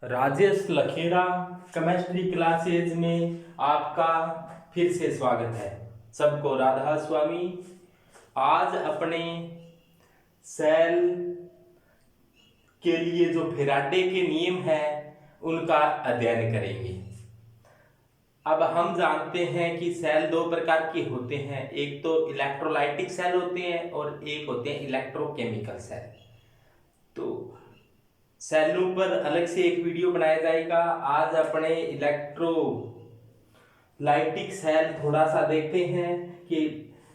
Rajesh Lakhera chemistry classes में आपका फिर से स्वागत है। सबको राधा स्वामी। आज अपने सेल के लिए जो फेराडे के नियम है उनका अध्ययन करेंगे। अब हम जानते हैं कि सेल दो प्रकार के होते हैं, एक तो इलेक्ट्रोलाइटिक सेल होते हैं और एक होते हैं इलेक्ट्रोकेमिकल सेल। तो सेलों पर अलग से एक वीडियो बनाया जाएगा। आज अपने इलेक्ट्रोलाइटिक सेल थोड़ा सा देखते हैं कि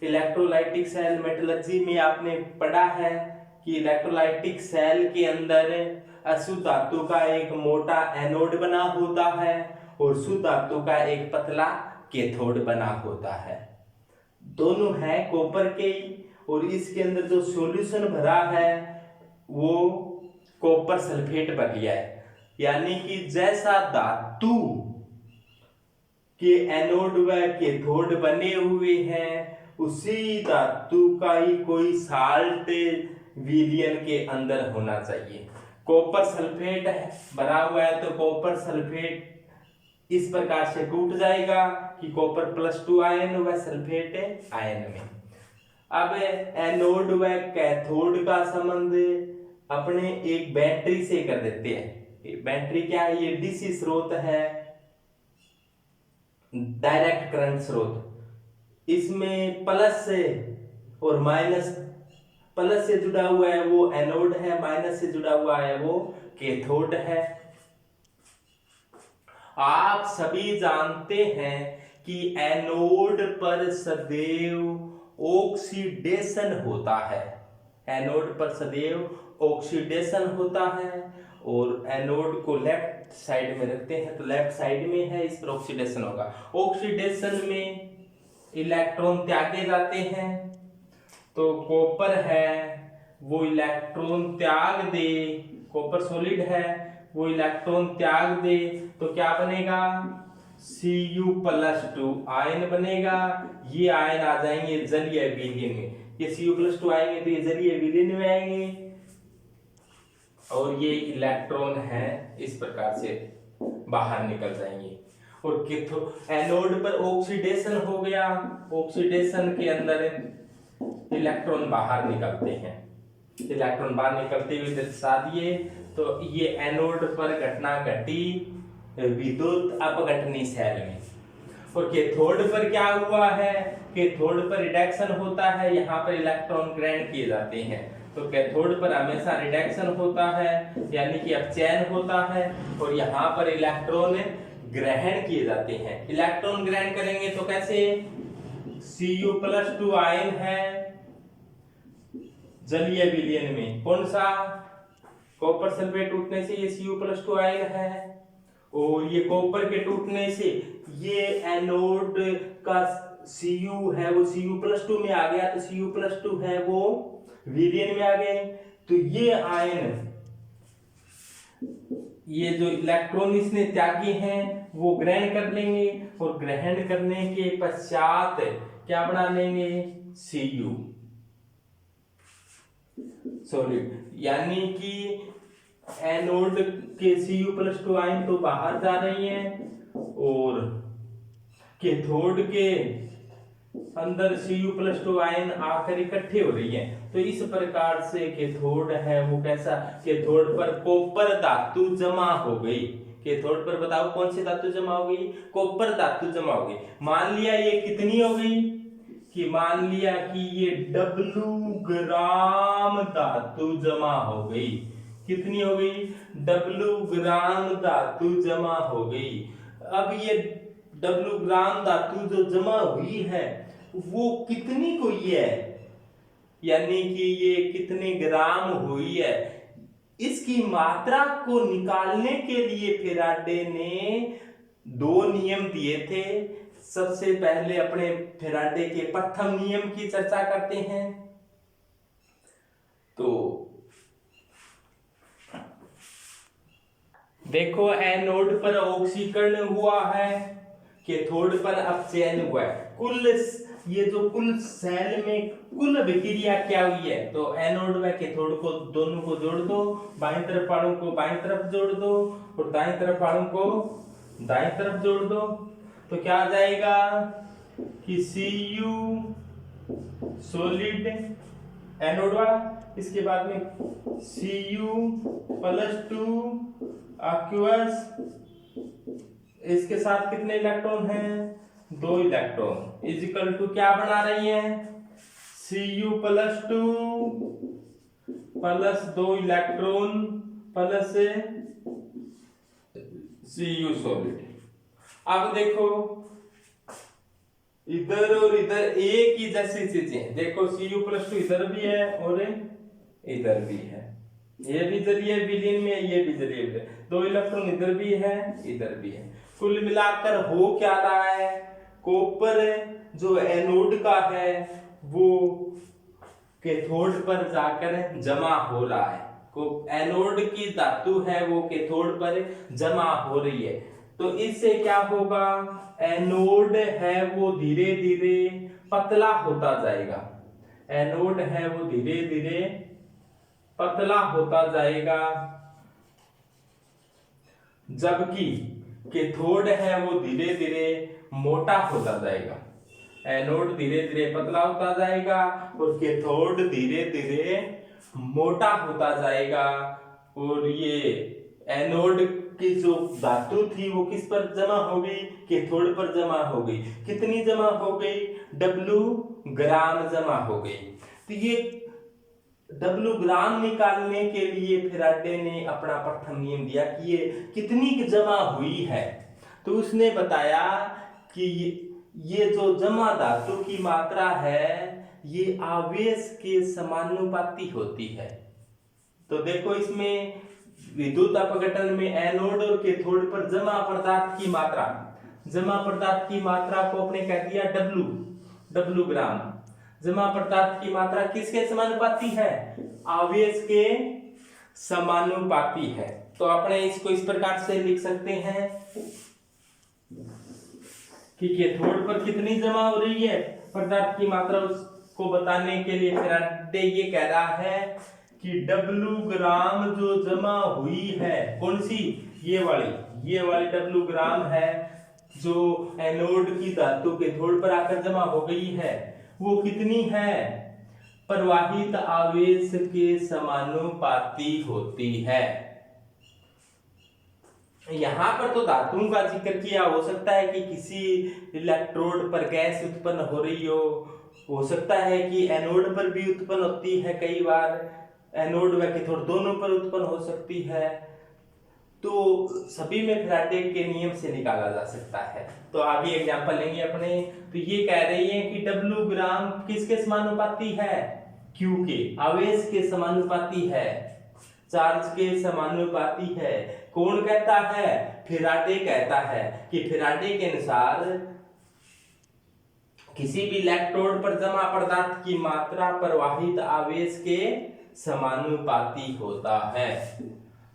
इलेक्ट्रोलाइटिक सेल मेटलर्जी में आपने पढ़ा है कि इलेक्ट्रोलाइटिक सेल के अंदर अशुद्ध धातु का एक मोटा एनोड बना होता है और शुद्ध धातु का एक पतला कैथोड बना होता है। दोनों है कॉपर के, और इसके अंदर जो सॉल्यूशन भरा है वो कॉपर सल्फेट भर लिया है। यानी कि जैसा धातु के एनोड व कैथोड बने हुए हैं उसी धातु का ही कोई साल्ट विलयन के अंदर होना चाहिए। कॉपर सल्फेट भरा हुआ है तो कॉपर सल्फेट इस प्रकार से टूट जाएगा कि कॉपर +2 आयन व सल्फेट आयन में। अब एनोड व कैथोड का संबंध अपने एक बैटरी से कर देते हैं। बैटरी क्या है? ये डीसी स्रोत है, डायरेक्ट करंट स्रोत। इसमें प्लस से और माइनस, प्लस से जुड़ा हुआ है वो एनोड है, माइनस से जुड़ा हुआ है वो कैथोड है। आप सभी जानते हैं कि एनोड पर सदैव ऑक्सीडेशन होता है। एनोड पर सदैव ऑक्सीडेशन होता है और एनोड को लेफ्ट साइड में रखते हैं तो लेफ्ट साइड में है, इस पर ऑक्सीडेशन होगा। ऑक्सीडेशन में इलेक्ट्रॉन त्यागे जाते हैं तो कॉपर है वो इलेक्ट्रॉन त्याग दे, कॉपर सॉलिड है वो इलेक्ट्रॉन त्याग दे तो क्या बनेगा? Cu+2 आयन बनेगा। ये आयन आ जाएंगे जलीय विलयन में। ये Cu+2 आएंगे तो ये जलीय विलयन में आएंगे और ये इलेक्ट्रॉन है इस प्रकार से बाहर निकल जाएंगे। और एनोड पर ऑक्सीडेशन हो गया, ऑक्सीडेशन के अंदर इलेक्ट्रॉन बाहर निकलते हैं। इलेक्ट्रॉन बाहर निकलते हुए दर्शा दिए तो ये एनोड पर घटना घटी विद्युत अपघटनी सेल में। और कैथोड पर क्या हुआ है? कैथोड पर रिडक्शन होता है, यहाँ पर इलेक्ट्रॉन ग्रहण किए जाते हैं। तो कैथोड पर हमेशा रिडक्शन होता है यानी कि अपचयन होता है और यहाँ पर इलेक्ट्रॉन ग्रहण किए जाते हैं। इलेक्ट्रॉन ग्रहण करेंगे तो कैसे? Cu+2 आयन है जलीय विलयन में, कौन सा? कॉपर सल्फेट टूटने से ये Cu+2 आयन है और ये कॉपर के टूटने से ये एनोड का Cu है वो Cu+2 में आ गया तो Cu+2 है वो विलयन में आ गए। तो ये आयन, ये जो इलेक्ट्रॉन इसने त्यागे हैं वो ग्रहण कर लेंगे और ग्रहण करने के पश्चात क्या बना लेंगे? Cu solid. यानी कि एनोड के Cu+2 आयन तो बाहर जा रही हैं और कैथोड के अंदर Cu+2 आयन आकर इकट्ठे हो रही हैं। तो इस प्रकार से कैथोड है वो कैसा? कैथोड पर कॉपर धातु जमा हो गई। कैथोड पर बताओ कौन सी धातु जमा हो गई? कॉपर धातु जमा हो गई। मान लिया ये कितनी हो गई कि मान लिया कि ये W ग्राम धातु जमा हो गई। कितनी हो गई? W ग्राम धातु जमा हो गई। अब ये W ग्राम धातु जो जमा हुई है वो कितनी हुई है, यानी कि ये कितने ग्राम हुई है, इसकी मात्रा को निकालने के लिए फेराडे ने दो नियम दिए थे। सबसे पहले अपने फेराडे के प्रथम नियम की चर्चा करते हैं। तो देखो एनोड पर ऑक्सीकरण हुआ है, कैथोड पर अपचयन हुआ है। कुल ये जो कुल सेल में कुल अभिक्रिया क्या हुई है, तो एनोड व कैथोड को दोनों को जोड़ दो, बाईं तरफ वालों को बाईं तरफ जोड़ दो और दाईं तरफ वालों को दाईं तरफ जोड़ दो, तो क्या आ जाएगा कि Cu सॉलिड एनोड वाला, इसके बाद में Cu+2 aqueous, इसके साथ कितने इलेक्ट्रॉन हैं, 2 इलेक्ट्रॉन, इजिकल टू क्या बना रही है, Cu+2 plus 2 electron plus Cu solid. अब देखो इधर और इधर एक ही जैसी चीजें, देखो Cu+2 इधर भी है और इधर भी है, ये भी जरिए विलीन में, ये भी जरिए में, 2 इलेक्ट्रॉन इधर भी है इधर भी है। कुल मिलाकर हो क्या रहा है, कॉपर जो एनोड का है वो कैथोड पर जाकर जमा हो रहा है, एनोड की धातु है वो कैथोड पर जमा हो रही है, तो इससे क्या होगा, एनोड है वो धीरे धीरे पतला होता जाएगा, एनोड है वो धीरे धीरे पतला होता जाएगा, जबकि कैथोड है वो धीरे धीरे मोटा होता जाएगा। एनोड धीरे धीरे पतला होता जाएगा और कैथोड धीरे धीरे मोटा होता जाएगा, और ये एनोड की जो धातु थी वो किस पर जमा हो गई, कैथोड पर जमा हो गई, कितनी जमा हो गई, W ग्राम जमा हो गई। तो ये W ग्राम निकालने के लिए फैराडे ने अपना प्रथम नियम दिया कि ये कितनी जमा हुई है, तो उसने बताया कि ये जो जमा धातु की मात्रा है ये आवेश के समानुपाती होती है। तो देखो इसमें विद्युत अपघटन में एनोड और कैथोड पर जमा पदार्थ की मात्रा, जमा पदार्थ की मात्रा को आपने कह दिया W ग्राम, जमा पदार्थ की मात्रा किसके समानुपाती है, आवेश के समानुपाती है। तो आपने इसको इस प्रकार से लिख सकते हैं कि कैथोड पर कितनी जमा हो रही है पदार्थ की मात्रा, उसको बताने के लिए फैराडे ये कह रहा है कि W ग्राम जो जमा हुई है, कौन सी, ये वाली W ग्राम है जो एनोड की धातु कैथोड पर आकर जमा हो गई है, वो कितनी है, प्रवाहित आवेश के समानुपाती होती है। यहां पर तो धातुओं का जिक्र किया, हो सकता है कि किसी इलेक्ट्रोड पर गैस उत्पन्न हो रही हो सकता है कि एनोड पर भी उत्पन्न होती है, कई बार एनोड व कैथोड दोनों पर उत्पन्न हो सकती है, तो सभी में फैराडे के नियम से निकाला जा सकता है। तो आगे एग्जांपल लेंगे अपने, तो ये कह रही है कि W ग्राम किसके समानुपाती है, Q के, आवेश के समानुपाती है, चार्ज के समानुपाती है। कौन कहता है, फैराडे कहता है कि फैराडे के अनुसार किसी भी इलेक्ट्रोड पर जमा पदार्थ की मात्रा प्रवाहित आवेश के समानुपाती होता है।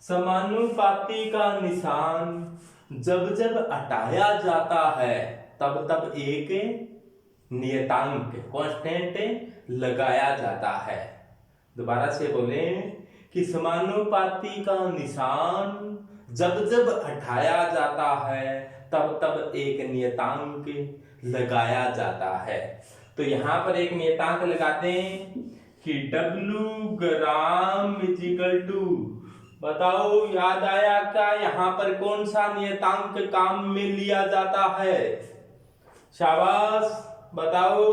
समानुपाती का निशान जब जब हटाया जाता है तब तब एक नियतांक कांस्टेंट लगाया जाता है। दोबारा से बोले कि समानुपाती का निशान जब जब हटाया जाता है तब तब एक नियतांक लगाया जाता है। तो यहां पर एक नियतांक लगाते हैं कि W ग्राम इजिकल टू, बताओ याद आया क्या, यहां पर कौन सा नियतांक काम में लिया जाता है, शाबाश बताओ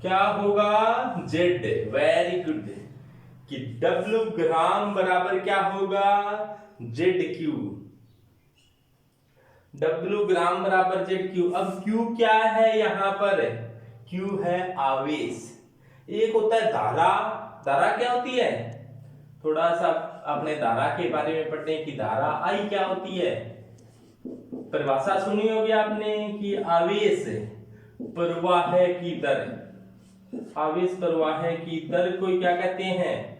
क्या होगा, Z। वेरी गुड, कि W ग्राम बराबर क्या होगा, ZQ, W ग्राम बराबर ZQ। अब Q क्या है, यहां पर Q है आवेश, एक होता है धारा, धारा क्या होती है, थोड़ा सा अपने धारा के बारे में पढ़ते हैं कि धारा I क्या होती है, परिभाषा सुनी होगी आपने कि आवेश प्रवाह की दर, आवेश प्रवाह की दर को क्या कहते हैं,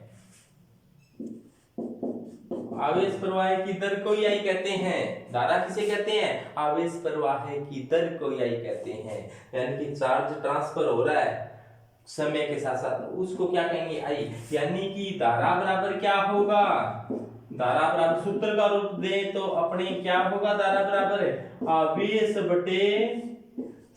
आवेश प्रवाह की दर को I कहते हैं। धारा किसे कहते हैं? आवेश प्रवाह की दर को I कहते हैं। यानी कि चार्ज ट्रांसफर हो रहा है समय के साथ साथ, उसको क्या कहेंगे? I। यानी कि धारा बराबर क्या होगा? धारा बराबर, सूत्र का रूप दें तो अपने क्या होगा? धारा बराबर आवेश बटे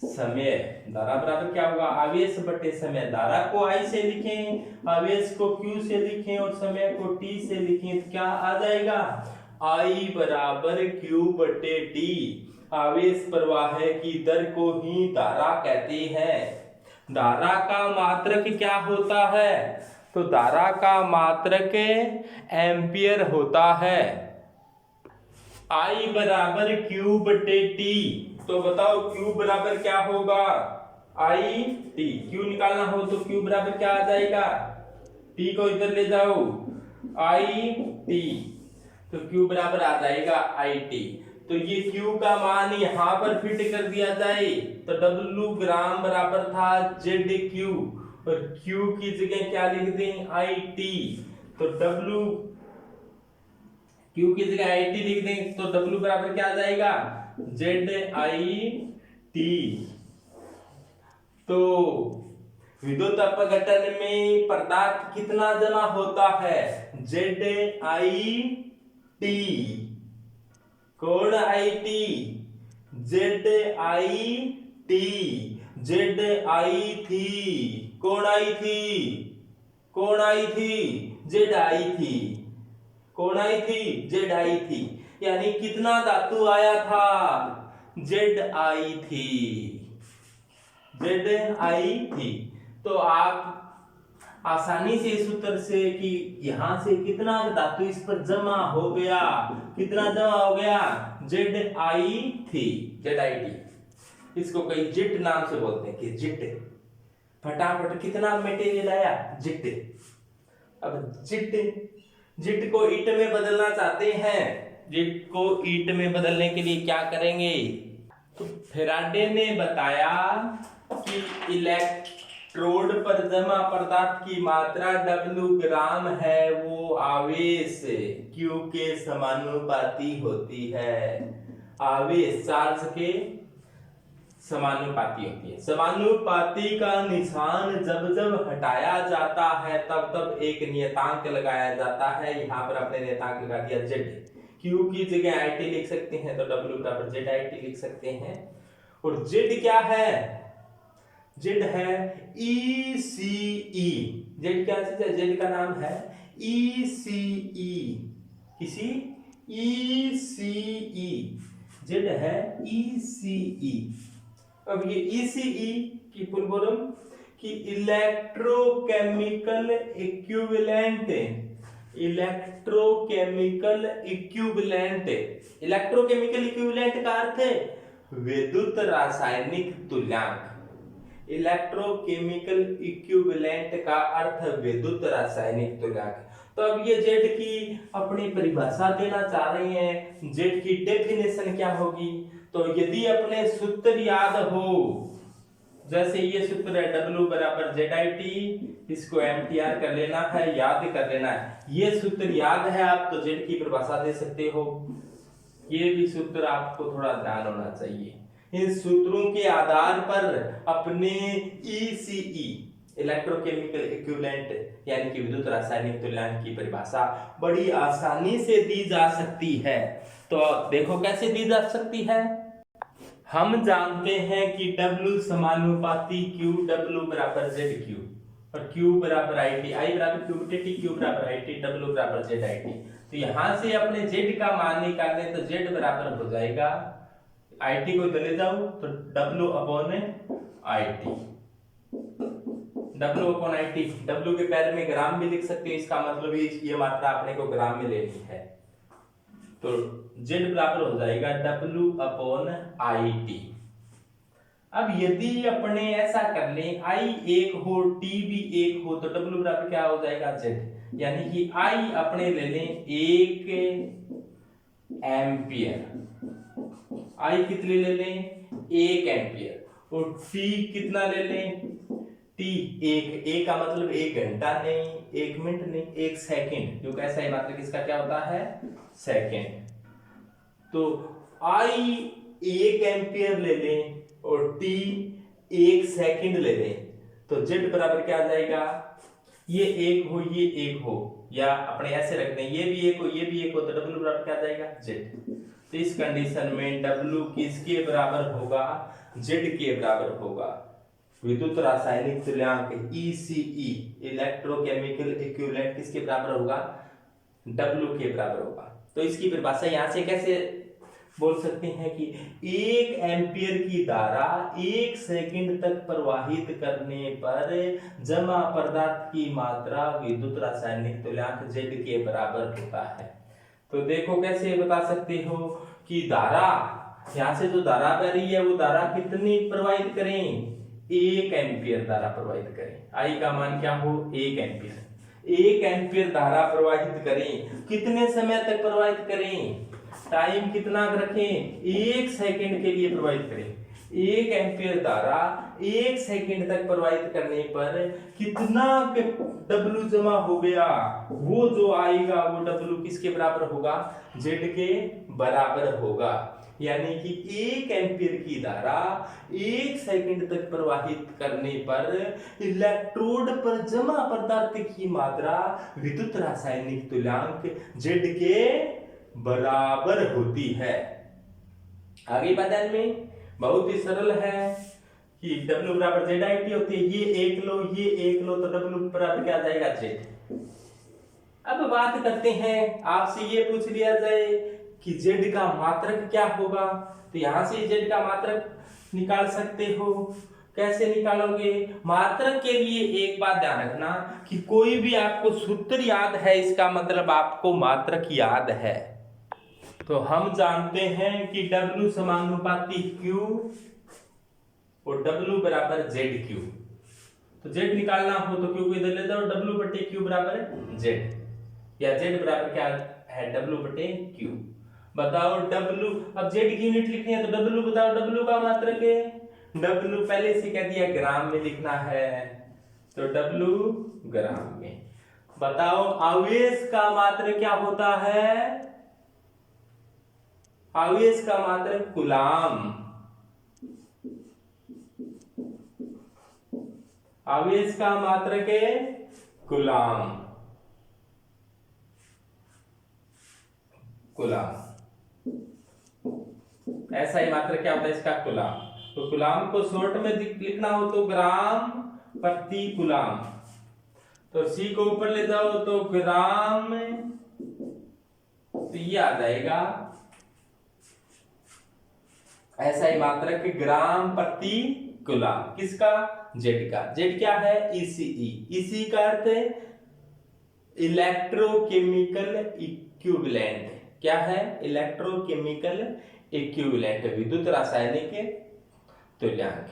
समय। धारा बराबर क्या होगा? आवेश बटे समय। धारा को I से लिखें, आवेश को Q से लिखें और समय को T से लिखें तो क्या आ जाएगा? I बराबर Q बटे T। आवेश प्रवाह की दर को ही धारा कहते हैं। धारा का मात्रक क्या होता है? तो धारा का मात्रक एम्पियर होता है। I बराबर Q बटे T। तो बताओ Q बराबर क्या होगा? I T। Q निकालना हो तो Q बराबर क्या आ जाएगा? T को इधर ले जाओ, I T। तो Q बराबर आ जाएगा I T। तो ये Q का मान यहाँ पर फिट कर दिया जाए तो W ग्राम बराबर था ZQ और Q की जगह क्या लिख दें? IT। तो W Q की जगह IT लिख दें तो W बराबर क्या आ जाएगा? ZIT। तो विद्युत अपघटन में पदार्थ कितना जमा होता है? ZIT। कौन IT? ZIT। ZI थी। कौन आई थी? कौन आई थी? ZI थी। कौन आई थी? ZI थी। यानी कितना धातु आया था? ZI थी। ZI थी। तो आप आसानी से इस सूत्र से कि यहां से कितना धातु इस पर जमा हो गया, कितना जमा हो गया? ZI थी। ZIT। इसको कई जिट नाम से बोलते हैं कि जिट, फटाफट कितना मटेरियल आया? जिट। अब जिट को ईट में बदलना चाहते हैं, जिट को ईट में बदलने के लिए क्या करेंगे? तो फेराडे ने बताया कि इलेक्ट्रोड पर जमा पदार्थ की मात्रा W ग्राम है, वो आवेश Q के समानुपाती होती है। आवेश चार्ज के समानुपाती होती है। समानुपाती का निशान जब जब हटाया जाता है तब तब एक नियतांक लगाया जाता है। यहाँ पर अपने नियतांक लगा दिया Z। Q की जगह IT लिख सकते हैं तो W बराबर ZIT लिख सकते हैं। और Z क्या है? Z है ECE। Z क्या चीज है? Z का नाम है ECE। किसी ECE। Z है ECE। अब ये ECE की फुल फॉर्म कि electrochemical equivalent. Electrochemical equivalent. Electrochemical equivalent का अर्थ है विद्युत रासायनिक तुल्यांक। इलेक्ट्रोकेमिकल इक्विवेलेंट का अर्थ विद्युत रासायनिक तुल्यांक। तो अब ये Z की अपनी परिभाषा देना चाह रहे हैं। Z की डेफिनेशन क्या होगी? तो यदि अपने सूत्र याद हो, जैसे ये सूत्र है W बराबर ZIT, इसको MTR कर लेना है, याद कर लेना है। ये सूत्र याद है आप तो Z की परिभाषा दे सकते हो। ये भी सूत्र आपको थोड़ा ध्यान होना चाहिए। इन सूत्रों के आधार पर अपने ECE इलेक्ट्रोकेमिकल इक्विवेलेंट यानी कि विद्युत रासायनिक तुल्यांक की परिभाषा बड़ी आसानी से दी जा सकती है। तो देखो कैसे दी जा सकती है। हम जानते हैं कि W समानुपाती Q, W बराबर ZQ और Q बराबर IT, I बराबर Q बटे T, Q बराबर IT, W बराबर ZIT। तो यहां से अपने Z का मान निकालने तो Z बराबर हो जाएगा, IT को इधर ले जाओ तो W upon IT। W upon IT, W के पैर में ग्राम भी लिख सकते हैं, इसका मतलब ये मात्रा अपने को ग्राम में लेनी है। तो Z बराबर हो जाएगा W अपॉन IT। अब यदि अपने ऐसा कर लें I एक हो T भी एक हो तो W बराबर क्या हो जाएगा? Z। यानी कि I अपने ले लें 1 एम्पियर, I कितने ले लें? 1 एम्पियर। और T कितना ले लें? टी, एक का मतलब 1 घंटा नहीं, 1 मिनट नहीं, 1 सेकेंड, जो कैसा है मात्रक इसका क्या होता है, सेकेंड। तो आई 1 एम्पियर ले लें और टी 1 सेकेंड ले लें, तो जेड बराबर क्या आ जाएगा, ये एक हो ये एक हो, या अपने ऐसे रख दें ये भी एक हो ये भी एक हो, तो डब्ल्यू बराबर क्या आ जाएगा, जेड। तो इस कंडीशन में डब्ल्यू किसके बराबर होगा, जेड के बराबर होगा। विद्युत रासायनिक तुल्यांक ईसीई, इलेक्ट्रोकेमिकल इक्विवेलेंट, किसके बराबर होगा, डब्ल्यू के बराबर होगा। तो इसकी परिभाषा यहां से कैसे बोल सकते हैं कि 1 एम्पियर की धारा 1 सेकंड तक प्रवाहित करने पर जमा पदार्थ की मात्रा विद्युत रासायनिक तुल्यांक जेड के बराबर होता है। तो देखो कैसे बता सकते हो कि धारा, यहां से जो धारा बह रही है वो धारा कितनी प्रवाहित करें, 1 एम्पियर धारा प्रवाहित करें। आई का मान क्या हो, 1 एम्पियर। 1 एम्पियर धारा प्रवाहित करें, कितने समय तक प्रवाहित करें, टाइम कितना रखें, 1 सेकंड के लिए प्रवाहित करें। 1 एम्पियर धारा 1 सेकंड तक प्रवाहित करने पर कितना डब्ल्यू जमा हो गया, वो जो आएगा वो डब्ल्यू किसके बराबर होगा, जेड के बराबर होगा। यानी कि 1 एम्पियर की धारा 1 सेकंड तक प्रवाहित करने पर इलेक्ट्रोड पर जमा पदार्थ की मात्रा विद्युत रासायनिक तुल्यांक जेड के बराबर होती है। आगे बदल में बहुत ही सरल है कि W बराबर जेड आई टी होती है, ये एक लो ये एक लो, तो W बराबर क्या आ जाएगा, जेड। अब बात करते हैं, आपसे ये पूछ लिया जाए कि जेड का मात्रक क्या होगा, तो यहां से जेड का मात्रक निकाल सकते हो। कैसे निकालोगे, मात्रक के लिए एक बात ध्यान रखना कि कोई भी आपको सूत्र याद है, इसका मतलब आपको मात्रक याद है। तो हम जानते हैं कि W समानुपाती Q और W बराबर ZQ। तो Z निकालना हो तो Q को इधर ले जाओ, W बटे Q बराबर Z, या Z बराबर क्या है, W बटे Q। बताओ W, अब Z की यूनिट लिखनी है तो W बताओ, W का मात्रक है, W पहले से कह दिया ग्राम में लिखना है, तो W ग्राम में। बताओ आवेश का मात्रक क्या होता है, आवेश का मात्रक कूलाम, आवेश का मात्रक है कूलाम, कूलाम। ऐसा ही मात्रक क्या होता है इसका, कूलाम। तो कूलाम को शॉर्ट में लिखना हो तो ग्राम प्रति कूलाम, तो सी को ऊपर ले जाओ तो ग्राम, तो ये आ जाएगा ऐसा ही मात्रक ग्राम प्रति कूलाम, किसका, जेड का। जेड क्या है, ईसीई, ईसी का अर्थ है इलेक्ट्रोकेमिकल इक्विवेलेंट। क्या है, इलेक्ट्रोकेमिकल इक्विवेलेंट, विद्युत रासायनिक तुल्यांक।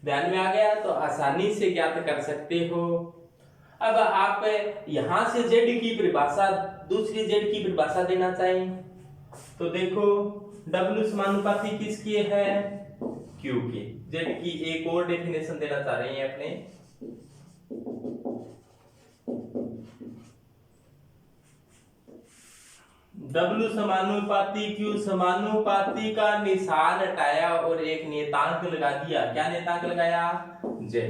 ध्यान में आ गया, तो आसानी से ज्ञात कर सकते हो। अब आप यहां से जेड की परिभाषा, दूसरी जेड की परिभाषा देना चाहें तो देखो W समानुपाती किसकी है, Q की। जेड की एक और डेफिनेशन देना चाह रहे हैं अपने, W समानुपाती Q समानुपाती का निशान हटाया और एक नियतांक लगा दिया। क्या नियतांक लगाया, Z।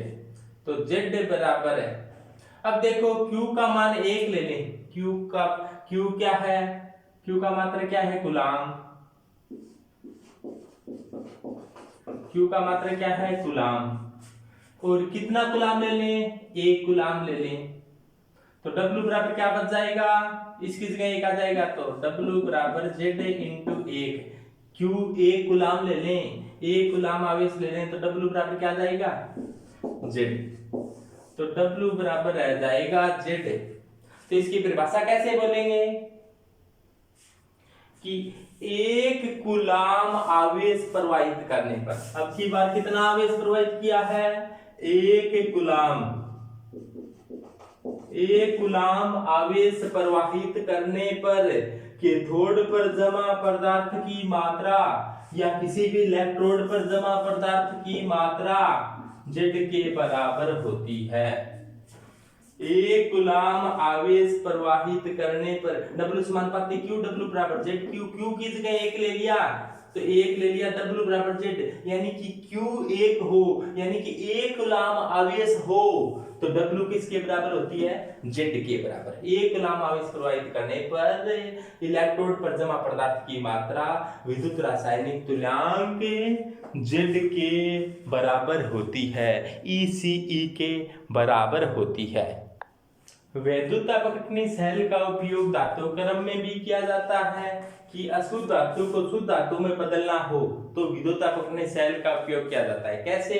तो Z बराबर है, अब देखो Q का मान 1 ले लें, Q क्या है, Q का मात्रक क्या है, कूलाम। Q का मात्रक क्या है, कूलाम। और कितना कूलाम ले लें, 1 कूलाम ले लें, तो W बराबर क्या बच जाएगा, इसकी जगह 1 आ जाएगा, तो W बराबर Z इंटू 1। Q 1 कूलाम ले लें, 1 कूलाम आवेश ले लें, तो W बराबर क्या आ जाएगा, Z। तो W बराबर रह जाएगा Z। तो इसकी परिभाषा कैसे बोलेंगे कि 1 कूलाम आवेश प्रवाहित करने पर, अब की बार कितना आवेश प्रवाहित किया है, 1 कूलाम, 1 कूलाम आवेश प्रवाहित करने पर कैथोड पर जमा पदार्थ की मात्रा या किसी भी इलेक्ट्रोड पर जमा पदार्थ की मात्रा जेड के बराबर होती है। एक गुलाम आवेश प्रवाहित करने पर W समानुपाती Q, W बराबर जेड क्यू, क्यू की जगह एक ले लिया तो एक ले लिया, W बराबर जेड, यानी कि Q एक हो, यानी कि एक गुलाम आवेश हो तो W किसके बराबर होती है, जेड के बराबर। एक गुलाम आवेश प्रवाहित करने पर इलेक्ट्रोड पर जमा पदार्थ की मात्रा विद्युत रासायनिक तुल्यांक जेड के बराबर होती है, ECE के बराबर होती है। वैद्युत अपघटनी सेल का उपयोग धातु क्रम में भी किया जाता है कि अशुद्ध धातु को शुद्ध धातु में बदलना हो तो विद्युत अपघटनी सेल का उपयोग किया जाता है। कैसे,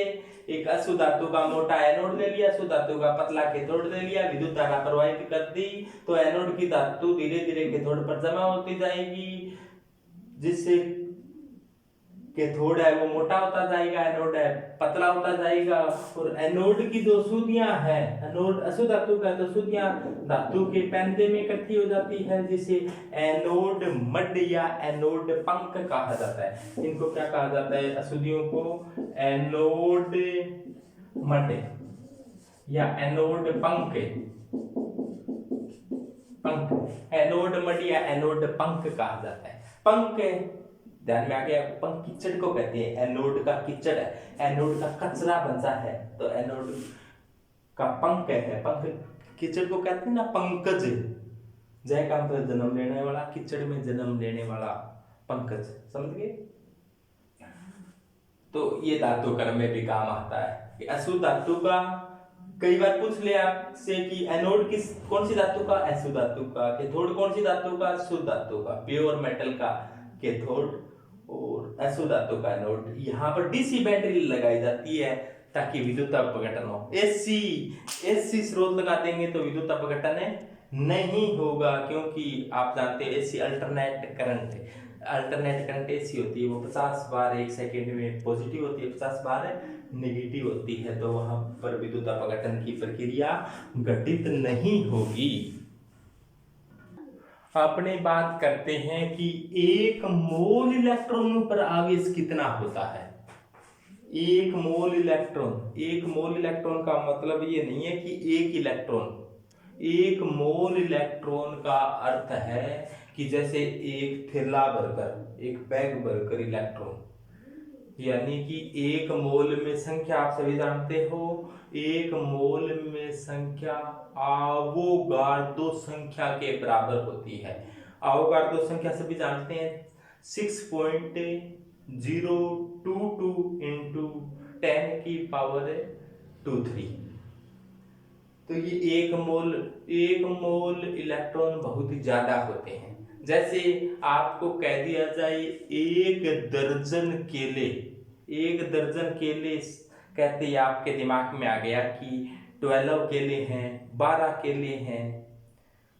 एक अशुद्ध धातु का मोटा एनोड ले लिया, शुद्ध धातु का पतला कैथोड ले लिया, विद्युत धारा प्रवाहित कर दी तो एनोड की धातु धीरे धीरे कैथोड पर जमा होती जाएगी, जिससे कैथोड है वो मोटा होता जाएगा, एनोड है पतला होता जाएगा। और एनोड की जो सुधियां है, एनोड अशुद्ध धातु का तो सुधियां धातु के पैंदे में इकट्ठी हो जाती है, जिसे एनोड मड या एनोड पंख कहा जाता है। इनको क्या कहा जाता है, अशुद्धियों को एनोड मड या एनोड पंख, एनोड मड या एनोड पंख कहा जाता है। पंख ध्यान में आ गया, पंख कीचड़ को कहते हैं, एनोड का कीचड़ है, एनोड का कचरा बनता है तो एनोड का पंख है, पंख कीचड़ को कहते हैं ना, पंकज, जय काम पर जन्म लेने वाला, कीचड़ में जन्म लेने वाला पंकज, समझ गए। तो ये धातु क्रम में भी काम आता है कि अशुद्ध धातु का, कई बार पूछ ले आपसे कि एनोड किस कौन सी धातु का, अशुद्ध धातु का, कैथोड कौन सी धातु का, शुद्ध धातु का, प्योर मेटल का कैथोड और अशुद्ध धातु का एनोड। यहाँ पर डीसी बैटरी लगाई जाती है ताकि विद्युत अपघटन हो। एसी स्रोत लगा देंगे तो विद्युत अपघटन नहीं होगा, क्योंकि आप जानते हैं एसी अल्टरनेट करंट एसी होती है, वो 50 बार एक सेकेंड में पॉजिटिव होती है, 50 बार नेगेटिव होती है, तो वहां पर विद्युत अपघटन की प्रक्रिया घटित नहीं होगी। अपने बात करते हैं कि एक मोल इलेक्ट्रॉनों पर आवेश कितना होता है। एक मोल इलेक्ट्रॉन का मतलब ये नहीं है कि एक इलेक्ट्रॉन, एक मोल इलेक्ट्रॉन का अर्थ है कि जैसे एक थैला भरकर, एक बैग भरकर इलेक्ट्रॉन, यानी कि एक मोल में संख्या आप सभी जानते हो, एक मोल में संख्या आवोगाड्रो संख्या के बराबर होती है। आवोगाड्रो संख्या सभी जानते हैं 6.022 इंटू 10 की पावर 23। तो ये एक मोल इलेक्ट्रॉन बहुत ही ज्यादा होते हैं। जैसे आपको कह दिया जाए एक दर्जन केले कहते ही आपके दिमाग में आ गया कि 12 केले हैं, 12 केले हैं,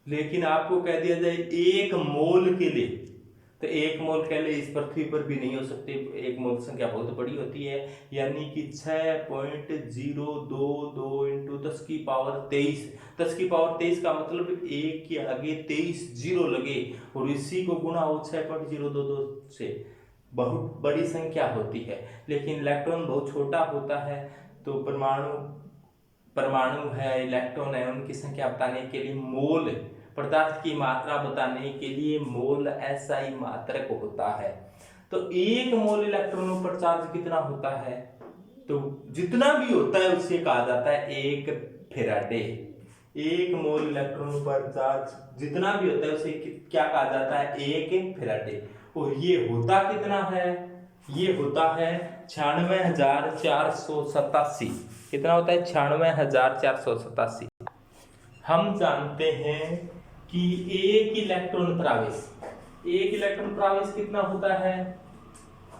लेकिन आपको कह दिया जाए एक मोल केले, तो एक मोल केले इस पृथ्वी पर भी नहीं हो सकते, एक मोल संख्या बहुत बड़ी होती है, यानी कि 6.022 इंटू 10 की पावर 23। 10 की पावर 23 का मतलब एक के आगे 23 जीरो लगे और इसी को गुणा हो 6.022 से, बहुत बड़ी संख्या होती है। लेकिन इलेक्ट्रॉन बहुत छोटा होता है, तो परमाणु है, इलेक्ट्रॉन है, उनकी संख्या बताने के लिए मोल, पदार्थ की मात्रा बताने के लिए मोल SI मात्रक होता है। तो एक मोल इलेक्ट्रॉनों पर चार्ज कितना होता है, तो जितना भी होता है उसे कहा जाता है एक फेराडे। एक मोल इलेक्ट्रॉनों पर चार्ज जितना भी होता है उसे क्या कहा जाता है, एक फेराडे। और ये होता कितना है, ये होता है 96,487। कितना होता है, 96,487। हम जानते हैं कि एक इलेक्ट्रॉन प्रवेश कितना होता है,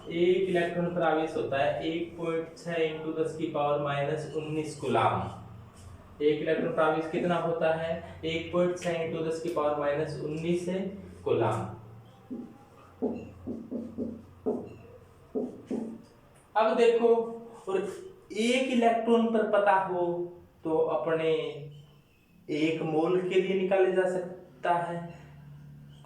एक इलेक्ट्रॉन प्रवेश होता है 1.6 इंटू 10 की पावर -19 कूलाम। एक इलेक्ट्रॉन प्रवेश कितना होता है, 1.6 इंटू 10 की पावर -19 कूलाम। अब देखो, और एक इलेक्ट्रॉन पर पता हो तो अपने एक मोल के लिए निकाले जा सकता है।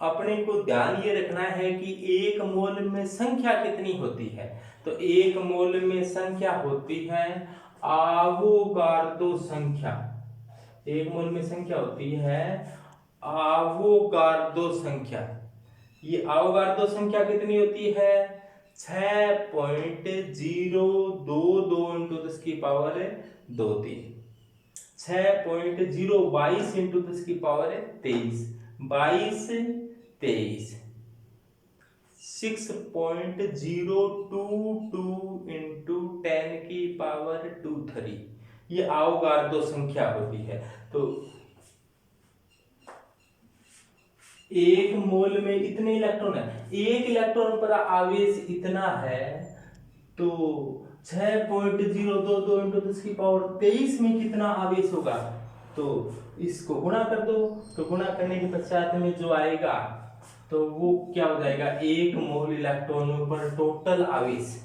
अपने को ध्यान ये रखना है कि एक मोल में संख्या कितनी होती है, तो एक मोल में संख्या होती है आवोगार्दो संख्या, एक मोल में संख्या होती है आवोगार्दो संख्या। ये आवोगार्दो संख्या कितनी होती है? 6.022 इंटू 10 की पावर 23, 6.022 इंटू 10 की पावर 23, 22 23, 6.022 इंटू 10 की पावर 23, ये आवोगार्दो संख्या होती है। तो एक मोल में इतने इलेक्ट्रॉन है, एक इलेक्ट्रॉन पर आवेश इतना है, तो 6.022 इंटू 10 की पावर 23 में कितना आवेश होगा? तो इसको गुणा कर दो, तो गुणा करने के पश्चात में जो आएगा तो वो क्या हो जाएगा? एक मोल इलेक्ट्रॉनों पर टोटल आवेश,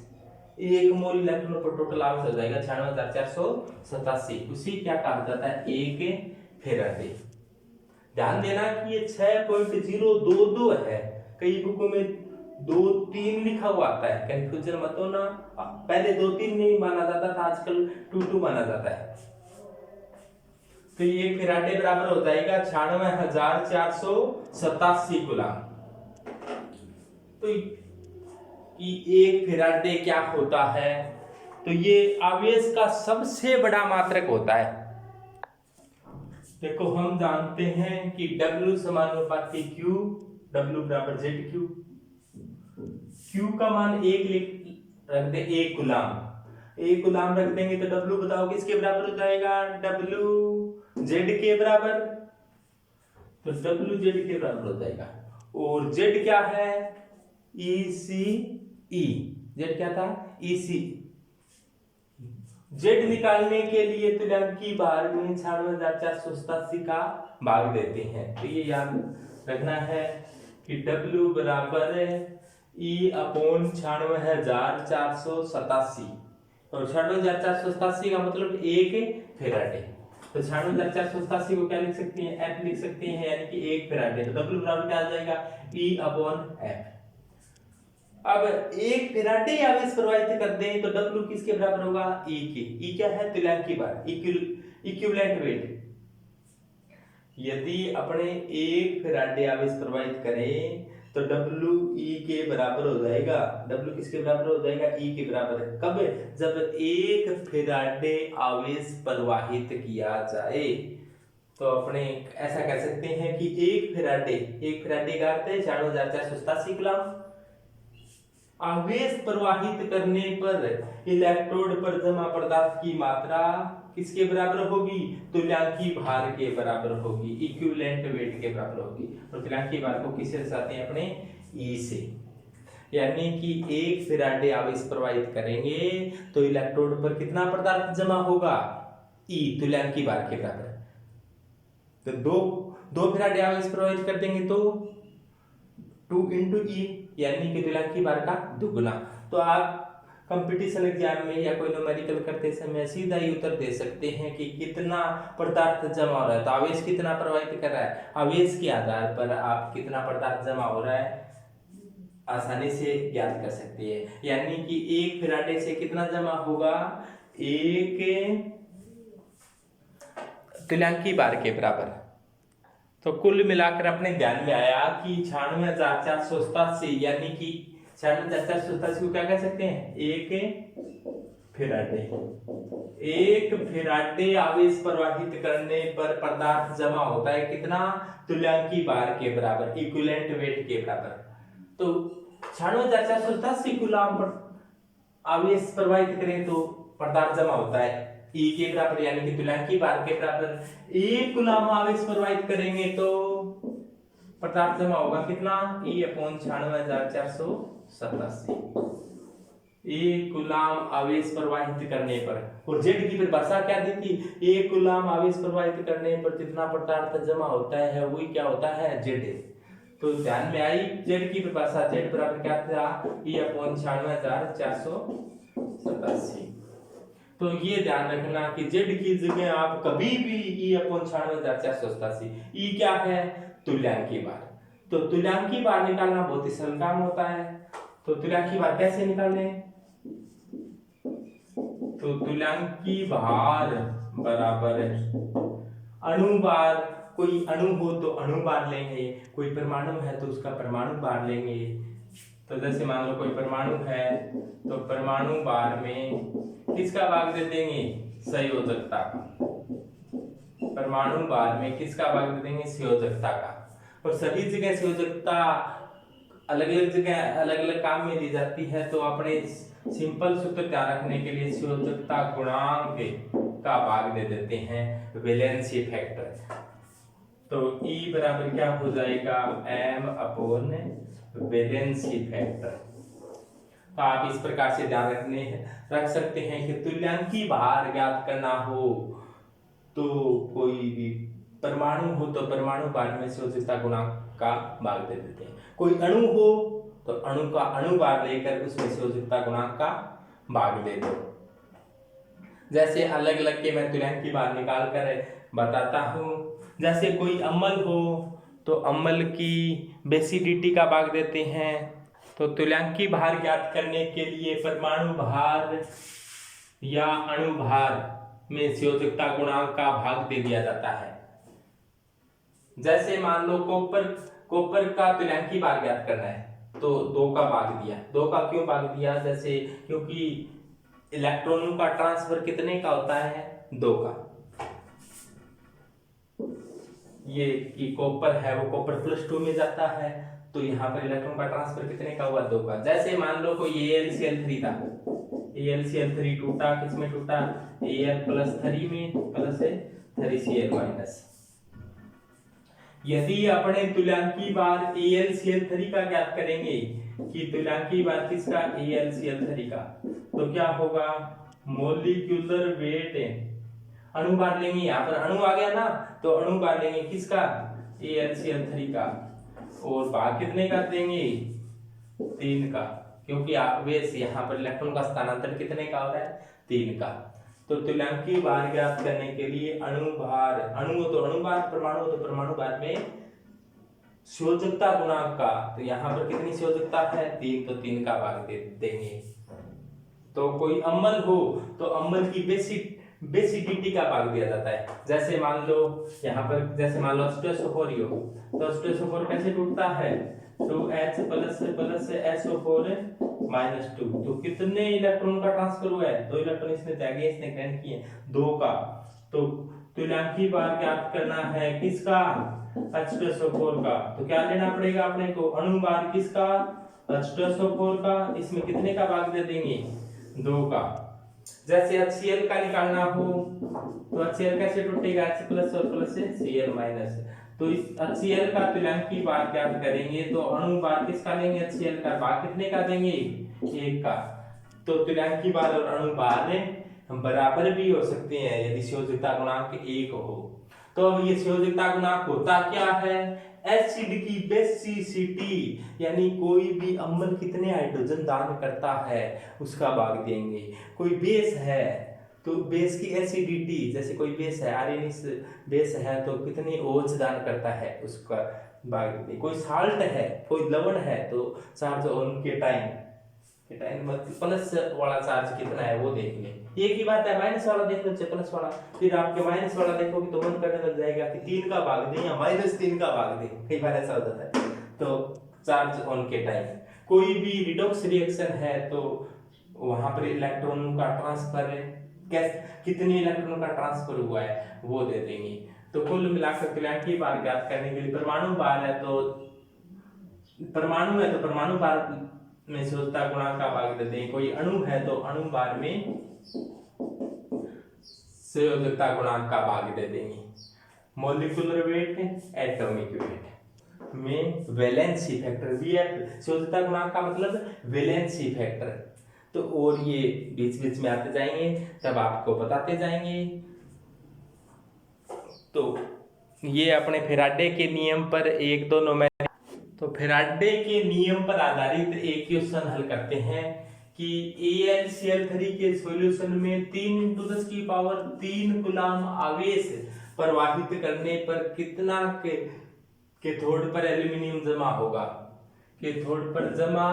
एक मोल इलेक्ट्रॉनों पर टोटल आवेश हो जाएगा 96,487। उसी क्या कहा जाता है? एक फेराडे। ध्यान देना कि ये 6.022 है, कई बुकों में 2-3 लिखा हुआ आता है, कंफ्यूजन मत हो ना। पहले 2-3 नहीं माना जाता था, आजकल 2-2 माना जाता है। तो ये फेराडे बराबर हो जाएगा 96,487 कूलम। तो एक फेराडे क्या होता है? तो ये आवेश का सबसे बड़ा मात्रक होता है। देखो हम जानते हैं कि W समानुपाती Q, W बराबर ZQ, Q का मान रख दे 1 गुलाम, 1 गुलाम रख देंगे तो W बताओ किसके बराबर हो जाएगा? W Z के बराबर, तो W Z के बराबर हो जाएगा। और Z क्या है? ECE, Z क्या था? ECE। Z निकालने के लिए तुल्यांकी भार में 96,487 का भाग देते हैं। तो ये याद रखना है कि W बराबर E अपॉन 96,487, और 96,487 का मतलब 1 फेराडे। तो 96,487 को क्या लिख सकते हैं? F लिख सकते हैं, यानी कि 1 फेराडे। तो W बराबर क्या आ जाएगा? E upon F। अब 1 फेराडे आवेश प्रवाहित कर दें तो W किसके बराबर होगा? E के। E क्या है? तुल्यांकी भार, इक्विवेलेंट वेट। यदि अपने 1 फेराडे आवेश प्रवाहित करें तो W E के बराबर हो जाएगा। W किसके बराबर हो जाएगा? E के बराबर। कब? जब 1 फेराडे आवेश प्रवाहित किया जाए। तो अपने ऐसा कह सकते हैं कि 1 फेराडे का अर्थ है 96,487 कूलम। आवेश प्रवाहित करने पर इलेक्ट्रोड पर जमा पदार्थ की मात्रा किसके बराबर होगी? तुल्यांकी भार के बराबर होगी, इक्विवेलेंट वेट के बराबर होगी। और तुल्यांकी भार को किससे दर्शाते हैं? अपने E से। यानी कि 1 फेराडे आवेश प्रवाहित करेंगे तो इलेक्ट्रोड पर कितना पदार्थ जमा होगा? E, तुल्यांकी भार के बराबर। तो दो फेराडे आवेश प्रवाहित कर देंगे तो 2 इंटू E, यानी कि तुल्यांकी भार का दुगुना। तो आप कंपटीशन एग्जाम में या कोई न्यूमेरिकल करते समय सीधा ही उत्तर दे सकते हैं कि कितना पदार्थ जमा हो रहा है। तो आवेश कितना प्रवाहित कर रहा है, आवेश के आधार पर आप कितना पदार्थ जमा हो रहा है आसानी से ज्ञात कर सकते हैं। यानी कि 1 फेराडे से कितना जमा होगा? 1 तुल्यांकी भार के बराबर। तो कुल मिलाकर अपने ध्यान में आया कि 96,487, यानी कि 96,487 को क्या कह सकते हैं? 1 फेराडे। 1 फेराडे आवेश प्रवाहित करने पर पदार्थ जमा होता है कितना? तुल्यांकी भार के बराबर, इक्विवेलेंट वेट के बराबर। तो 96,487 कूलम पर आवेश प्रवाहित करें तो पदार्थ जमा होता है E के बराबर, यानी कि तुल्यांकी भार के बराबर। 1 कूलम आवेश प्रवाहित करेंगे तो पदार्थ जमा होगा कितना? E upon 96,487। 1 कूलम आवेश प्रवाहित करने पर। और Z की परिभाषा क्या दी थी? 1 कूलम आवेश प्रवाहित करने पर जितना पदार्थ जमा होता है वही क्या होता है? Z। तो ध्यान में आई Z की परिभाषा। Z बराबर क्या था? E upon 96,487। तो ये ध्यान रखना कि Z की जगह आप कभी भी E अपॉन 96,487, E क्या है? तुल्यांकी भार। तो तुल्यांकी भार निकालना बहुत ही सरल काम होता है। तो तुल्यांकी भार कैसे निकालें? तो तो तुल्यांकी भार बराबर है अणुभार। कोई अणु हो तो अणुभार लेंगे, कोई परमाणु है तो उसका परमाणु भार लेंगे। तो जैसे मान लो कोई परमाणु है तो परमाणु भार में किसका भाग दे देंगे, संयोजकता का। परमाणु भार में किसका भाग दे देंगे, संयोजकता का। और सभी जगह संयोजकता अलग अलग जगह अलग अलग काम में दी जाती है, तो अपने सिंपल सूत्र ध्यान रखने के लिए संयोजकता गुणांक का भाग दे देते हैं वैलेंसी फैक्टर। तो E बराबर क्या हो जाएगा, m अपॉन वैलेंसी फैक्टर। तो आप इस प्रकार से ध्यान रख सकते हैं कि तुल्यांकी भार ज्ञात करना हो तो कोई भी परमाणु हो तो परमाणु भार में संयोजकता गुणांक का भाग दे देते हैं। कोई अणु हो तो अणु का अणु भार लेकर उसमें संयोजकता गुणांक का भाग दे दो। जैसे अलग अलग के मैं तुल्यांकी भार निकाल कर बताता हूँ। जैसे कोई अम्ल हो तो अम्ल की बेसिडिटी का भाग देते हैं। तो तुल्यांकी भार ज्ञात करने के लिए परमाणु भार या अणु भार में संयोजकता गुणांक का भाग दे दिया जाता है। जैसे मान लो कॉपर का तुल्यांकी भार ज्ञात करना है तो 2 का भाग दिया। 2 का क्यों भाग दिया, जैसे क्योंकि इलेक्ट्रॉनों का ट्रांसफर कितने का होता है, 2 का। ये कि कॉपर है वो कॉपर +2 में जाता है, तो यहाँ पर इलेक्ट्रॉन का ट्रांसफर कितने का हुआ, 2 का। जैसे मान लो कोई AlCl3 था, AlCl3 टूटा, किसमें टूटा, Al+3 में, प्लस है 3Cl-। यदि अपने तुल्यांकी भार AlCl3 का ज्ञात करेंगे कि तुल्यांकी भार किसका, AlCl3 का, तो क्या होगा, मोलिक्यूलर वेट अणु भार लेंगे। यहाँ पर अणु आ गया ना, तो अणु भार लेंगे किसका, AlCl3 का, और भाग कितने का देंगे, 3 का, क्योंकि वैसे यहाँ पर इलेक्ट्रॉन का स्थानांतरण कितने का हो रहा है, 3 का। तो तुल्यांकी भार ज्ञात करने के लिए अणु भार, अणु हो तो अणु भार, परमाणु हो तो परमाणु भार में संयोजकता गुणांक का, तो यहाँ पर कितनी संयोजकता है, 3, तो 3 का भाग दे देंगे। तो कोई अम्ल हो तो अम्ल की बेसिडिटी का भाग दिया जाता है। जैसे मान लो यहाँ पर, जैसे मान लो H2SO4 हो तो H2SO4 कैसे टूटता है, 2H प्लस SO4 -2, तो कितने इलेक्ट्रॉन का ट्रांसफर हुआ है, 2 इलेक्ट्रॉन इसने त्यागे, इसने ग्रहण किए, 2 का। तो तुल्यांकी भार ज्ञात करना है किसका, H2SO4 का, तो क्या लेना पड़ेगा अपने को, अणु भार किसका, H2SO4 का, इसमें कितने का भाग दे देंगे, 2 का। जैसे HCl का निकालना हो तो HCl कैसे टूटेगा, H+ और प्लस से Cl-। तो इस HCl का तुल्यांकी भार ज्ञात करेंगे तो अणु भार किसका लेंगे, HCl का, भाग कितने का देंगे, 1 का। तो तुल्यांकी भार और अणु भार बराबर भी हो सकते हैं यदि संयोजकता गुणांक 1 हो। तो अब ये संयोजकता गुणांक होता क्या है, एसिड की बेसिसिटी, यानी कोई भी अम्ल कितने हाइड्रोजन दान करता है उसका भाग देंगे। कोई बेस है तो बेस की एसिडिटी, जैसे कोई बेस है, आर्सेनिक बेस है तो कितनी OH दान करता है उसका भाग देंगे। कोई साल्ट है, कोई लवण है तो चार्ज ऑन केटाइन प्लस वाला चार्ज कितना है वो देख ले। एक ही बात है, माइनस वाला देख लो, प्लस वाला, फिर आपके माइनस वाला देखोगे तो मन करने लग जाएगा कि 3 का भाग दें या -3 का भाग दें, कई बार ऐसा हो जाता है। तो चार्ज ऑन केटाइन, कोई भी रिडॉक्स रिएक्शन है तो वहां पर इलेक्ट्रॉनों का ट्रांसफर कितने इलेक्ट्रॉनों का ट्रांसफर हुआ है वो दे देंगे। तो कुल मिलाकर तुल्यांकी भार ज्ञात करने के लिए परमाणु भार है तो परमाणु भार में संयोजकता गुणांक का भाग देते हैं। कोई अणु है तो अणु भार में संयोजकता गुणांक का भाग दे देंगे। मॉलिक्यूलर वेट, एटॉमिक वेट में वैलेंसी फैक्टर, VF संयोजकता गुणांक का मतलब वैलेंसी फैक्टर। तो और ये बीच बीच में आते जाएंगे तब आपको बताते जाएंगे। तो ये अपने फेराडे के नियम पर 1-2 नंबर, तो फेराडे के नियम पर आधारित एक क्वेश्चन हल करते हैं कि AlCl3 के सॉल्यूशन में 3 कूलम आवेश प्रवाहित करने पर कितना कैथोड पर एल्यूमिनियम जमा होगा। कैथोड पर जमा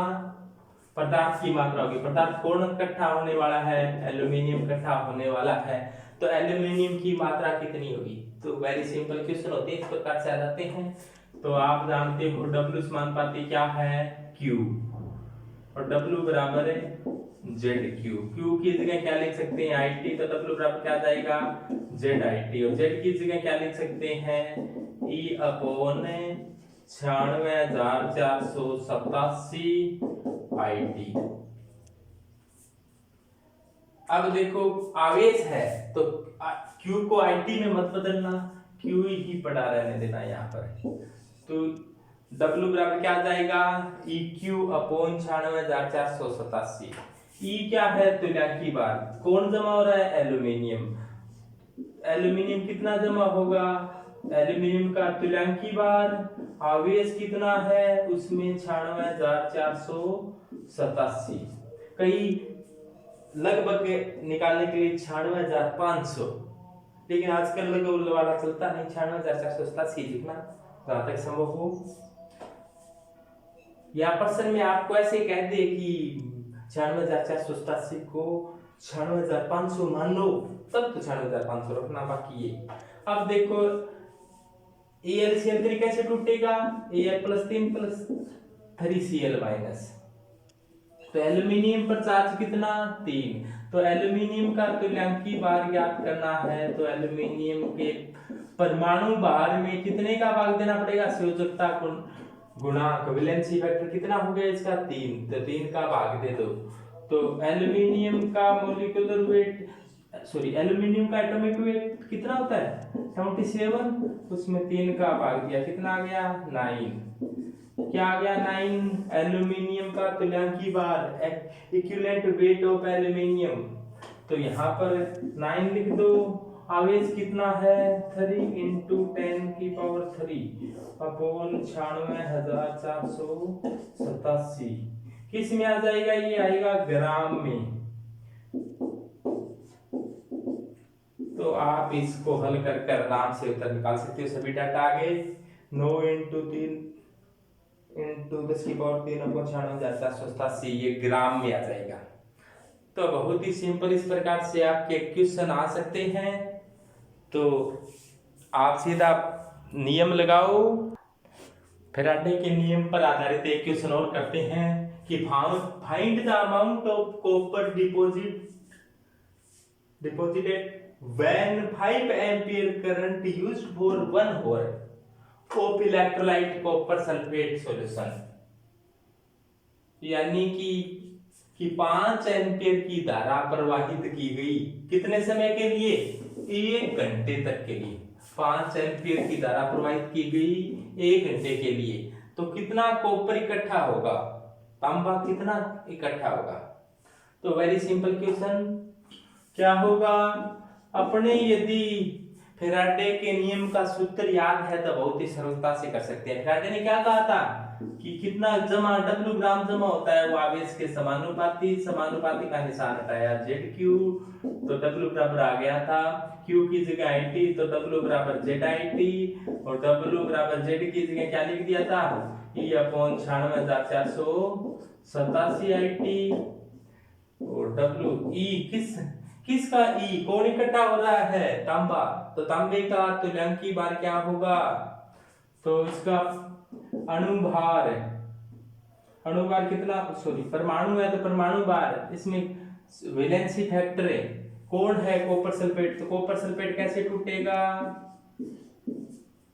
पदार्थ की मात्रा होगी। पदार्थ कौन इकट्ठा होने वाला है? एल्यूमिनियम इकट्ठा होने वाला है, तो एल्यूमिनियम की मात्रा कितनी होगी? तो वेरी सिंपल क्वेश्चन होते हैं, इस प्रकार से आ जाते हैं। तो आप जानते हो W समानुपाती क्या है? Q, और W बराबर है ZQ। Q की जगह क्या लिख सकते हैं? IT, तो W बराबर क्या आ जाएगा? ZIT, और Z की जगह क्या लिख सकते हैं? E upon 96,487 IT। अब देखो आवेश है तो Q को IT में मत बदलना, Q ही पड़ा रहने देना यहाँ पर। तो W बराबर क्या आ जाएगा? EQ upon 96,487। E क्या है? तुल्यांकी बार। कौन जमा हो रहा है? एल्यूमिनियम। एल्यूमिनियम कितना जमा होगा? एल्यूमिनियम का तुल्यांकी बार। आवेश कितना है उसमें? 96,487। कई लगभग निकालने के लिए 96,500, लेकिन आजकल लगभग वाला चलता नहीं, 96,487 लिखना जहां तक संभव हो। या प्रश्न में आपको ऐसे कह दे कि 96,487 को 96,500 मान लो, तब तो 96,500 रखना बाकी है। अब देखो AlCl3 कैसे टूटेगा? Al + 3 + 3Cl-। तो एल्यूमिनियम पर चार्ज कितना? 3। तो एल्यूमिनियम का तुल्यांकी भार ज्ञात करना है, तो एल्यूमिनियम के परमाणु भार में कितने का भाग देना पड़ेगा? संयोजकता गुणांक, वैलेंसी फैक्टर कितना हो गया इसका? 3, तो 3 का भाग दे दो। तो एल्यूमिनियम का मॉलिक्यूलर वेट, एल्यूमिनियम का एटॉमिक वेट कितना होता है? 77, उसमें 3 का भाग दिया, कितना आ गया? 9। क्या आ गया? 9। एल्यूमिनियम का तुल्यांकी भार, इक्विवेलेंट वेट ऑफ एल्यूमिनियम, तो यहाँ पर 9 लिख दो। आवेश कितना है? 3 × 10⁻³ अपॉन 96,487। किस में आ जाएगा? ये आएगा ग्राम में। तो आप इसको हल कर आराम से उत्तर निकाल सकते हो। सभी डाटा आ गए। 9 × 3 × 10⁻³ अपॉन 96,487, ये ग्राम में आ जाएगा। तो बहुत ही सिंपल इस प्रकार से आपके क्वेश्चन आ सकते हैं। तो आप सीधा नियम लगाओ। फैराडे के नियम पर आधारित एक क्वेश्चन और करते हैं कि find the amount of copper deposited when 5 ampere current used for 1 hour of electrolyte copper sulphate solution. यानी कि 5 एम्पीयर की धारा प्रवाहित की गई, कितने समय के लिए? 1 घंटे तक के लिए। 5 एम्पीयर की धारा प्रवाहित की गई 1 घंटे के लिए, तो कितना कॉपर इकट्ठा होगा? तांबा कितना इकट्ठा होगा? तो वेरी सिंपल क्वेश्चन क्या होगा? अपने यदि फैराडे के नियम का सूत्र याद है तो बहुत ही सरलता से कर सकते हैं। फैराडे ने क्या कहा था कि कितना जमा, W ग्राम जमा होता है वो आवेश के समानुपाती। समानुपाती का निशान हटाया ZQ, तो W बराबर आ गया था Q की जगह IT, तो W बराबर ZIT, और W बराबर Z की जगह क्या लिख दिया था? E अपॉन 96,487 IT, और W E किसका E? कौन इकट्ठा हो रहा है? तांबा। तो तांबे का तुल्यांकी भार क्या होगा? तो इसका अणुभार कितना? परमाणु है तो परमाणु भार, इसमें वैलेंसी फैक्टर है। कौन है? Copper sulphate. तो कॉपर सल्फेट कैसे टूटेगा?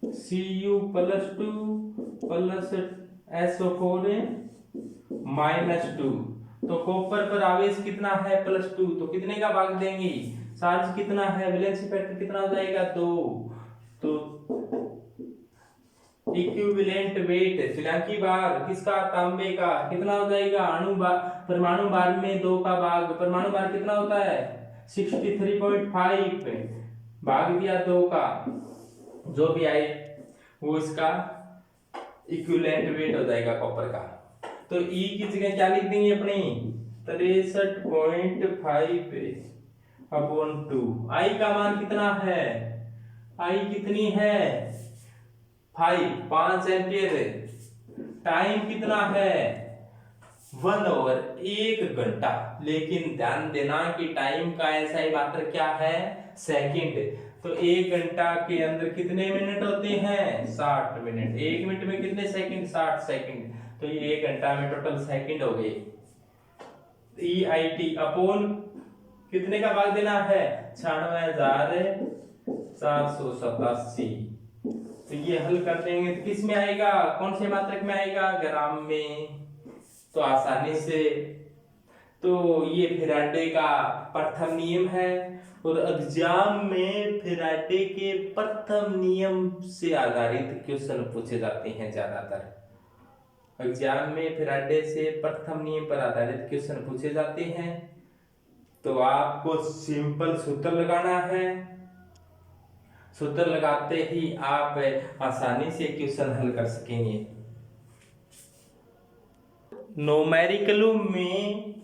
Cu + 2 + SO4 -2। तो कॉपर पर आवेश कितना है? +2, तो कितने का भाग देंगे? चार्ज कितना है? वैलेंसी फैक्टर कितना हो जाएगा? 2। तो इक्विवेलेंट वेट, तुल्यांकी भार किसका? तांबे का, कितना हो जाएगा? परमाणु भार में 2 का भाग, परमाणु भार कितना होता है? 63.5, भाग दिया 2 का, जो भी आए वो इसका इक्विवेलेंट वेट हो जाएगा कॉपर का। तो E की जगह क्या लिख देंगे अपनी? 63.5/2। I का मान कितना है? I कितनी है? 5 एम्पियर। टाइम कितना है? 1 ओवर 1 घंटा। लेकिन ध्यान देना कि टाइम का ऐसा ही मात्र क्या है, सेकंड। तो 1 घंटा के अंदर कितने मिनट होते हैं, 60 मिनट। 1 मिनट में कितने सेकंड, 60 सेकंड। तो ये 1 घंटा में टोटल सेकंड हो गए। EIT अपॉन कितने का भाग देना है, 96,487। तो ये हल कर देंगे तो किस में आएगा, कौन से मात्रक में आएगा, ग्राम में। तो आसानी से, तो ये फैराडे का प्रथम नियम है। और एग्जाम में फैराडे के प्रथम नियम से आधारित क्वेश्चन पूछे जाते हैं ज्यादातर। एग्जाम में फैराडे से प्रथम नियम पर आधारित क्वेश्चन पूछे जाते हैं। तो आपको सिंपल सूत्र लगाना है। सूत्र लगाते ही आप आसानी से क्वेश्चन हल कर सकेंगे। न्यूमेरिकलों में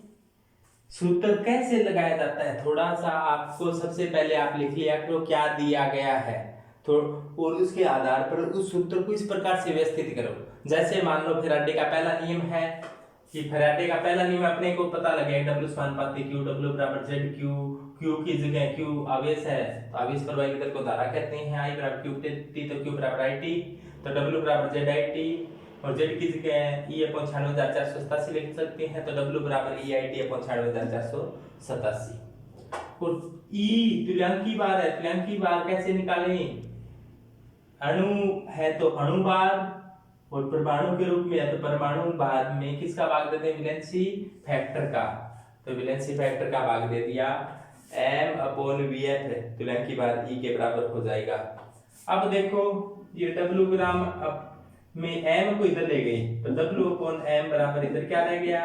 सूत्र कैसे लगाया जाता है, थोड़ा सा आपको सबसे पहले आप लिख लिया करो क्या दिया गया है, तो और उसके आधार पर उस सूत्र को इस प्रकार से व्यवस्थित करो। जैसे मान लो फैराडे का पहला नियम है कि फैराडे का पहला नियम अपने को पता लगे, W समानुपाती Q, W बराबर ZQ। Q की जगह Q आवेश है, तो आवेश प्रवाही दर को धारा कहते हैं। I बराबर Q तो Q बराबर IT, तो W बराबर ZIT। और Z की जगह E अपॉन 96,487 लिख सकते हैं, तो W बराबर EIT अपॉन 96,487। और E तुल्यांकी बार है, तुल्यांकी बार कैसे निकालें, अणु है तो अणु बार, और परमाणु के रूप में है तो परमाणु भाग में किसका भाग देते हैं, वैलेंसी फैक्टर का। तो वैलेंसी फैक्टर का भाग दे दिया, M अपॉन VF तुल्यांकी बार E के बराबर हो जाएगा। अब देखो ये W ग्राम में M को इधर ले गई, तो W अपॉन M बराबर इधर क्या रह गया,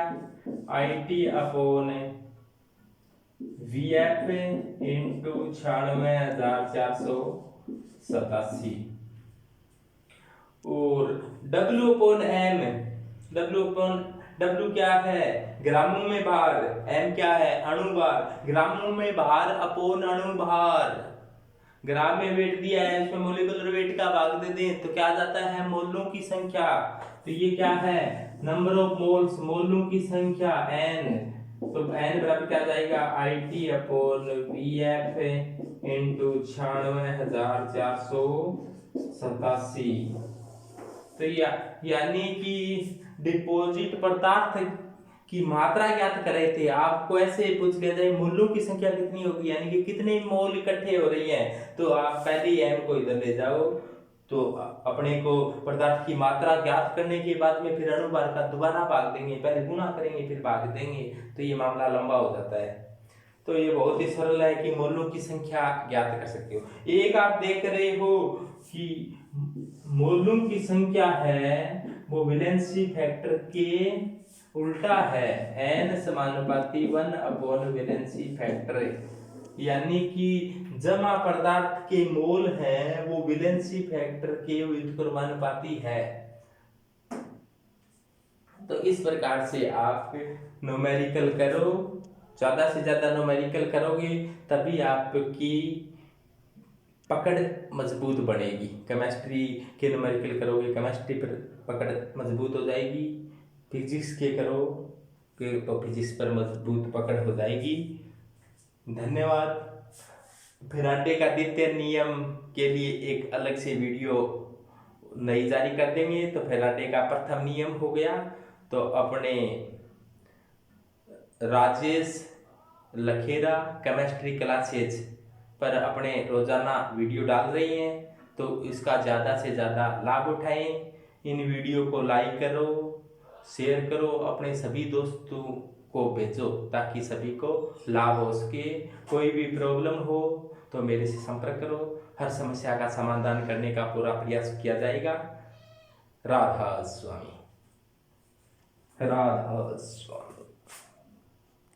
IT अपॉन VF इंटू 96,487। और W अपॉन M, W क्या है, ग्रामों में भार, M क्या है, अणु भार। ग्रामों में भार अपॉन अणु भार, ग्राम में वेट दिया है, उसमें मोलिकुलर वेट का भाग दे दें तो क्या आ जाता है, मोलों की संख्या। तो ये क्या है, नंबर ऑफ मोल्स, मोलों की संख्या N। तो N बराबर क्या जाएगा, IT अपॉन VF इंटू 96,487। तो यानी कि डिपॉजिट पदार्थ की मात्रा ज्ञात करे थे। आपको ऐसे पूछ लिया जाए मोलों की संख्या कितनी होगी, यानी कि कितने मोल इकट्ठे हो रही हैं, तो आप पहले M को इधर ले जाओ। तो अपने को पदार्थ की मात्रा ज्ञात करने के बाद में फिर अणुभार का दोबारा भाग देंगे, पहले गुणा करेंगे फिर भाग देंगे, तो ये मामला लंबा हो जाता है। तो ये बहुत ही सरल है कि मोलों की संख्या ज्ञात कर सकते हो। एक आप देख रहे हो कि मोलों की संख्या है वो वैलेंसी फैक्टर के उल्टा है, N समानुपाती 1 अपॉन वैलेंसी फैक्टर। यानी कि जमा पदार्थ के मोल है वो वैलेंसी फैक्टर के व्युत्क्रमानुपाती है। तो इस प्रकार से आप न्यूमेरिकल करो, ज्यादा से ज्यादा न्यूमेरिकल करोगे तभी आपकी पकड़ मजबूत बनेगी। केमिस्ट्री के न्यूमेरिकल करोगे, केमिस्ट्री पर पकड़ मजबूत हो जाएगी। फिजिक्स के करो तो फिजिक्स पर मजबूत पकड़ हो जाएगी। धन्यवाद। फैराडे का द्वितीय नियम के लिए एक अलग से वीडियो नई जारी कर देंगे। तो फैराडे का प्रथम नियम हो गया, तो अपने राजेश लखेरा केमिस्ट्री क्लासेज पर अपने रोजाना वीडियो डाल रही हैं, तो इसका ज़्यादा से ज़्यादा लाभ उठाएं। इन वीडियो को लाइक करो, शेयर करो, अपने सभी दोस्तों को भेजो ताकि सभी को लाभ हो सके। कोई भी प्रॉब्लम हो तो मेरे से संपर्क करो, हर समस्या का समाधान करने का पूरा प्रयास किया जाएगा। राधा स्वामी, राधा स्वामी।